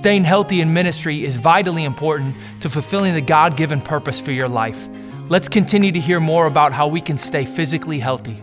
Staying healthy in ministry is vitally important to fulfilling the God-given purpose for your life. Let's continue to hear more about how we can stay physically healthy.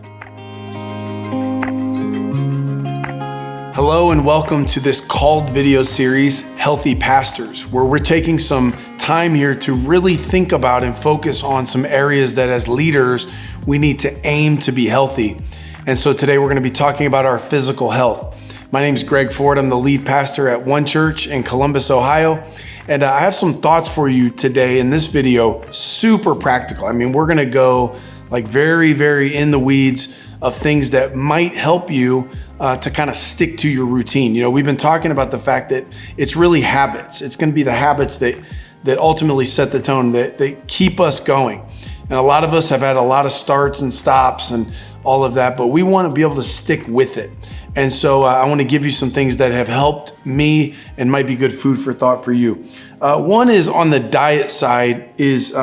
Hello and welcome to this called video series, Healthy Pastors, where we're taking some time here to really think about and focus on some areas that as leaders, we need to aim to be healthy. And so today we're going to be talking about our physical health. My name is Greg Ford. I'm the lead pastor at One Church in Columbus, Ohio. And I have some thoughts for you today in this video, super practical. I mean, we're going to go like very in the weeds of things that might help you to kind of stick to your routine. You know, we've been talking about the fact that it's really habits. It's going to be the habits that ultimately set the tone, that keep us going. And a lot of us have had a lot of starts and stops and all of that, but we want to be able to stick with it. And so I want to give you some things that have helped me and might be good food for thought for you. One is on the diet side is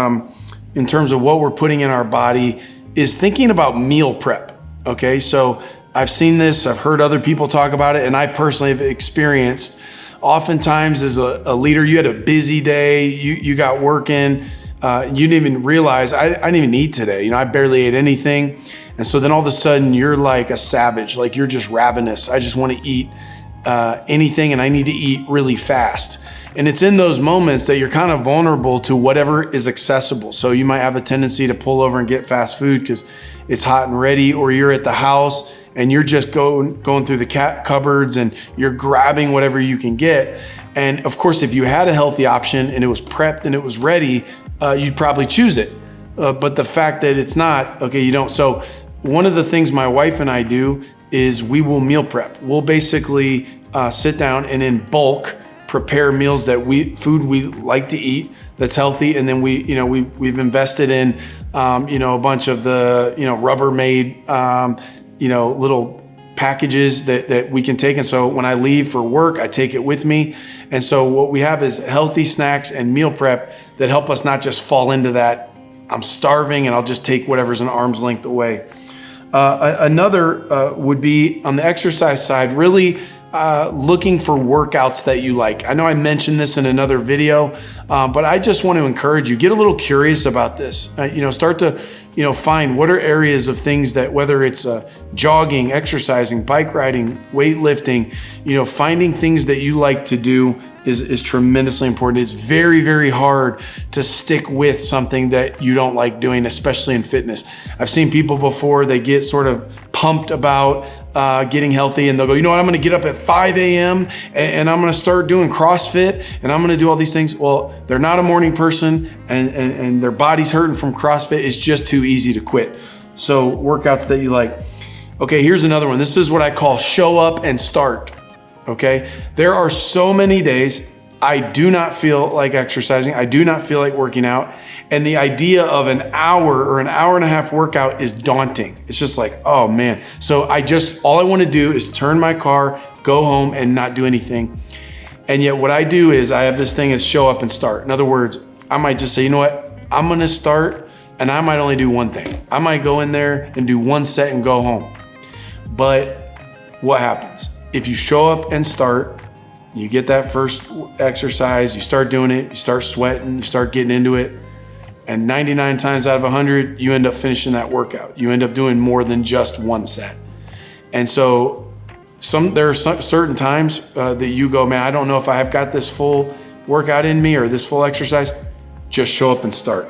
in terms of what we're putting in our body is thinking about meal prep. Okay, so I've seen this, I've heard other people talk about it, and I personally have experienced oftentimes as a leader, you had a busy day, you got working, you didn't even realize, I didn't even eat today. You know, I barely ate anything. And so then all of a sudden you're like a savage, like you're just ravenous. I just want to eat anything and I need to eat really fast. And it's in those moments that you're kind of vulnerable to whatever is accessible. So you might have a tendency to pull over and get fast food because it's hot and ready, or you're at the house and you're just going through the cupboards and you're grabbing whatever you can get. And of course, if you had a healthy option and it was prepped and it was ready, you'd probably choose it. But the fact that it's not, okay, you don't. So one of the things my wife and I do is we will meal prep. We'll basically sit down and in bulk prepare meals food we like to eat that's healthy, and then we've invested in a bunch of the Rubbermaid little packages that we can take. And so when I leave for work, I take it with me. And so what we have is healthy snacks and meal prep that help us not just fall into that I'm starving and I'll just take whatever's an arm's length away. Another would be on the exercise side, really looking for workouts that you like. I know I mentioned this in another video, but I just want to encourage you, get a little curious about this. Start to, find what are areas of things that, whether it's jogging, exercising, bike riding, weightlifting, finding things that you like to do is tremendously important. It's very hard to stick with something that you don't like doing, especially in fitness. I've seen people before, they get sort of pumped about getting healthy and they'll go, I'm going to get up at 5 a.m. and I'm going to start doing CrossFit and I'm going to do all these things. Well, they're not a morning person and their body's hurting from CrossFit. It's just too easy to quit. So workouts that you like. Okay, here's another one. This is what I call show up and start. Okay, there are so many days I do not feel like exercising. I do not feel like working out. And the idea of an hour or an hour and a half workout is daunting. It's just like, oh man. So all I want to do is turn my car, go home and not do anything. And yet what I do is I have this thing is show up and start. In other words, I might just say, you know what? I'm going to start and I might only do one thing. I might go in there and do one set and go home. But what happens? If you show up and start, you get that first exercise, you start doing it, you start sweating, you start getting into it, and 99 times out of 100, you end up finishing that workout. You end up doing more than just one set. And so there are certain times that you go, man, I don't know if I have got this full workout in me or this full exercise. Just show up and start.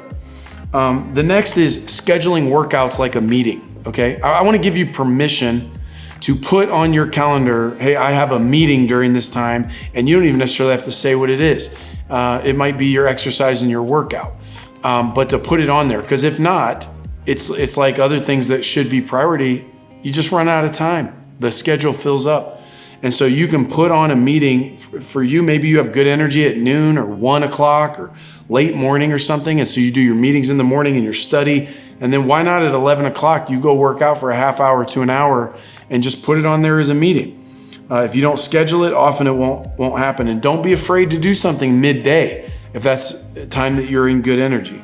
The next is scheduling workouts like a meeting, okay? I want to give you permission to put on your calendar, hey, I have a meeting during this time, and you don't even necessarily have to say what it is. It might be your exercise and your workout, but to put it on there, because if not, it's like other things that should be priority, you just run out of time. The schedule fills up. And so you can put on a meeting for you. Maybe you have good energy at noon or 1 o'clock or late morning or something. And so you do your meetings in the morning and your study. And then why not at 11 o'clock, you go work out for a half hour to an hour and just put it on there as a meeting. If you don't schedule it, often it won't happen. And don't be afraid to do something midday if that's a time that you're in good energy.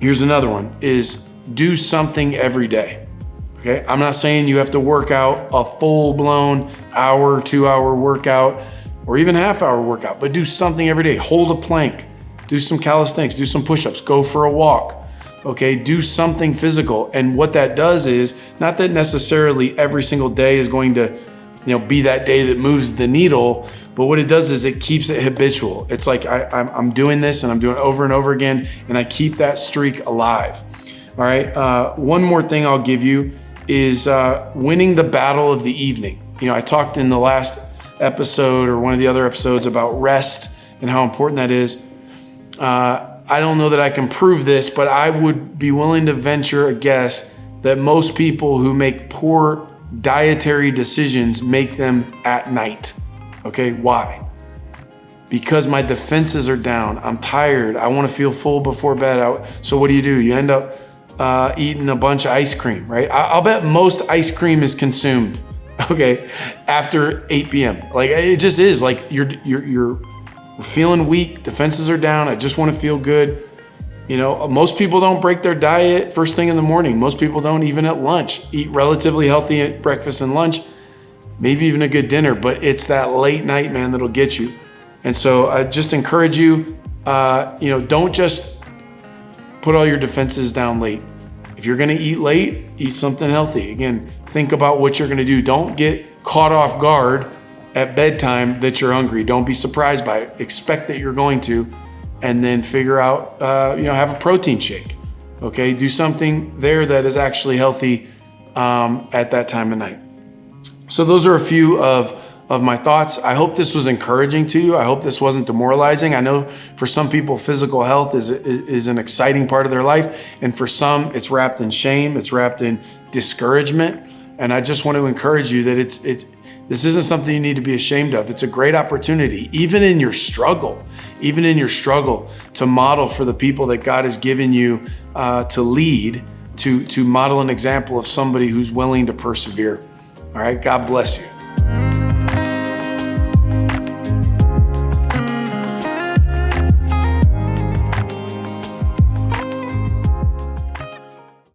Here's another one, is do something every day. Okay, I'm not saying you have to work out a full-blown hour, 2-hour workout or even half-hour workout, but do something every day. Hold a plank, do some calisthenics, do some push-ups, go for a walk. Okay, do something physical. And what that does is, not that necessarily every single day is going to, be that day that moves the needle, but what it does is it keeps it habitual. It's like I'm doing this and I'm doing it over and over again, and I keep that streak alive. All right, one more thing I'll give you is winning the battle of the evening. I talked in the last episode or one of the other episodes about rest and how important that is. I don't know that I can prove this, but I would be willing to venture a guess that most people who make poor dietary decisions make them at night. Okay, why? Because my defenses are down. I'm tired. I want to feel full before bed. So what do? You end up eating a bunch of ice cream, right? I'll bet most ice cream is consumed, okay, after 8 p.m. Like, it just is. Like, you're feeling weak, defenses are down, I just want to feel good. Most people don't break their diet first thing in the morning. Most people don't even at lunch. Eat relatively healthy at breakfast and lunch, maybe even a good dinner, but it's that late night, man, that'll get you. And so I just encourage you, don't just put all your defenses down late. If you're gonna eat late, eat something healthy. Again, think about what you're gonna do. Don't get caught off guard at bedtime that you're hungry. Don't be surprised by it. Expect that you're going to, and then figure out, have a protein shake. Okay, do something there that is actually healthy at that time of night. So those are a few of my thoughts. I hope this was encouraging to you. I hope this wasn't demoralizing. I know for some people, physical health is an exciting part of their life, and for some, it's wrapped in shame. It's wrapped in discouragement. And I just want to encourage you that this isn't something you need to be ashamed of. It's a great opportunity, even in your struggle, to model for the people that God has given you to lead, to model an example of somebody who's willing to persevere. All right, God bless you.